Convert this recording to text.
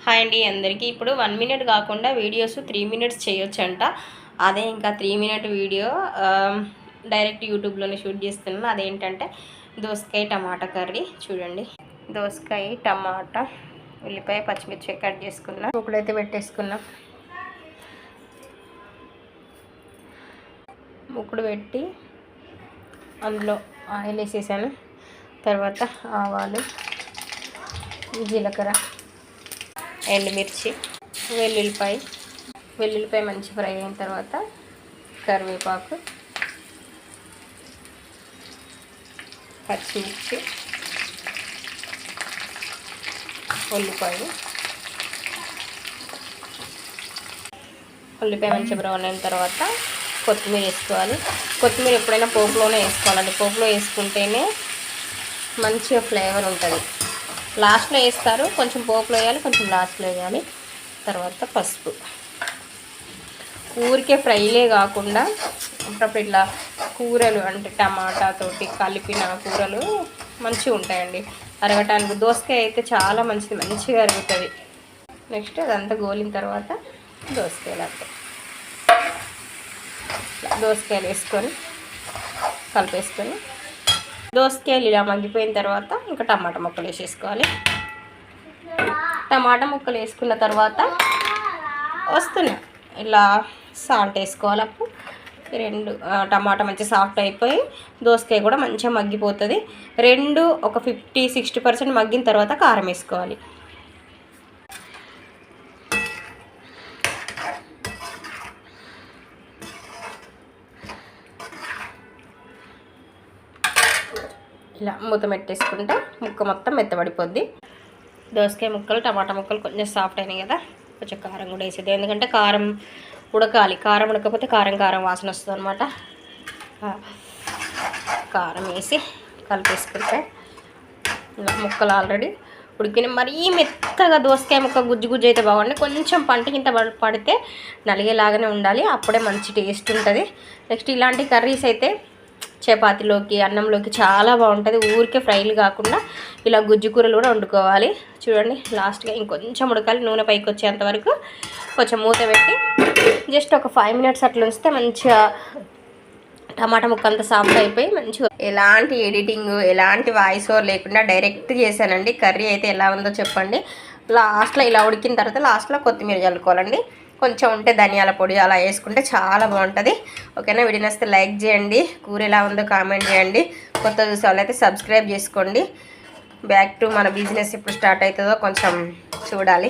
Hi అండి అందరికీ. ఇప్పుడు 1 మినిట్ కాకుండా వీడియోస్ 3 మినిట్స్ చేయొచ్చంట. అదే ఇంకా 3 మినిట్ వీడియో డైరెక్ట్ యూట్యూబ్లోనే షూట్ చేస్తున్నాను. అదేంటంటే దోసకాయ టమాటా కర్రీ. చూడండి, దోసకాయ టమాటా ఉల్లిపాయ పచ్చిమిర్చి కట్ చేసుకున్నా, ముక్కలైతే పెట్టేసుకున్నాం. ముక్కుడు పెట్టి అందులో ఆయిల్ వేసేసాను. తర్వాత ఆవాలు, జీలకర్ర, ఎండుమిర్చి, వెల్లుల్లిపాయ మంచి ఫ్రై అయిన తర్వాత కరివేపాకు, పచ్చిమిర్చి, ఉల్లిపాయ మంచి బ్రౌన్ అయిన తర్వాత కొత్తిమీర వేసుకోవాలి. కొత్తిమీర ఎప్పుడైనా పోపులోనే వేసుకోవాలండి. పోపులో వేసుకుంటేనే మంచిగా ఫ్లేవర్ ఉంటుంది. లాస్ట్లో వేస్తారు, కొంచెం పోపులో వేయాలి, కొంచెం లాస్ట్లో వేయాలి. తర్వాత పసుపు. ఊరికే ఫ్రైలే కాకుండా అప్పుడప్పుడు ఇట్లా కూరలు అంటే టమాటాతోటి కలిపిన కూరలు మంచిగా ఉంటాయండి అరగటానికి. దోసకాయ అయితే చాలా మంచిది, మంచిగా అరుగుతుంది. నెక్స్ట్ అదంతా గోలిన తర్వాత దోసకాయలు వేసుకొని కలిపేసుకొని దోసకాయలు ఇలా మగ్గిపోయిన తర్వాత ఇంకా టమాటా ముక్కలు వేసేసుకోవాలి. టమాటా ముక్కలు వేసుకున్న తర్వాత ఇలా సాల్ట్ వేసుకోవాలి. అప్పుడు టమాటా మంచిగా సాఫ్ట్ అయిపోయి దోసకాయ కూడా మంచిగా మగ్గిపోతుంది. ఒక 50-60% మగ్గిన తర్వాత కారం వేసుకోవాలి. ఇలా మూత పెట్టేసుకుంటే ముక్క మొత్తం మెత్తబడిపోద్ది. దోసకాయ ముక్కలు టమాటా ముక్కలు కొంచెం సాఫ్ట్ అయినాయి కదా, కొంచెం కారం కూడా వేసేది. ఎందుకంటే కారం ఉడకాలి. కారం ఉడకపోతే కారం వాసన వస్తుంది అనమాట. కారం వేసి కలిపేసుకుంటే ఇలా ముక్కలు ఆల్రెడీ ఉడికిన. మరీ మెత్తగా దోసకాయ ముక్క గుజ్జు అయితే బాగుంది. కొంచెం పంటకింత పడితే నలిగేలాగానే ఉండాలి, అప్పుడే మంచి టేస్ట్ ఉంటుంది. నెక్స్ట్ ఇలాంటి కర్రీస్ అయితే చపాతీలోకి అన్నంలోకి చాలా బాగుంటుంది. ఊరికే ఫ్రైలు కాకుండా ఇలా గుజ్జు కూరలు కూడా వండుకోవాలి. చూడండి, లాస్ట్గా ఇంకొంచెం ఉడకాలి. నూనె పైకి వచ్చేంత వరకు కొంచెం మూత పెట్టి జస్ట్ ఒక 5 మినిట్స్ అట్లా ఉంచితే మంచిగా టమాటా ముక్క అంతా సాఫ్ట్ అయిపోయి మంచిగా. ఎలాంటి ఎడిటింగ్, ఎలాంటి వాయిస్ ఓవర్ లేకుండా డైరెక్ట్ చేశానండి. కర్రీ అయితే ఎలా ఉందో చెప్పండి. లాస్ట్లో ఇలా ఉడికిన తర్వాత లాస్ట్లో కొత్తిమీర చల్లుకోవాలండి. కొంచెం ఉంటే ధనియాల పొడి అలా వేసుకుంటే చాలా బాగుంటుంది. ఓకేనా? వీడియో నచ్చితే లైక్ చేయండి. కూర ఎలా ఉందో కామెంట్ చేయండి. కొత్త చూసే వాళ్ళైతే సబ్స్క్రైబ్ చేసుకోండి. బ్యాక్ టు మన బిజినెస్ ఎప్పుడు స్టార్ట్ అవుతుందో కొంచెం చూడాలి.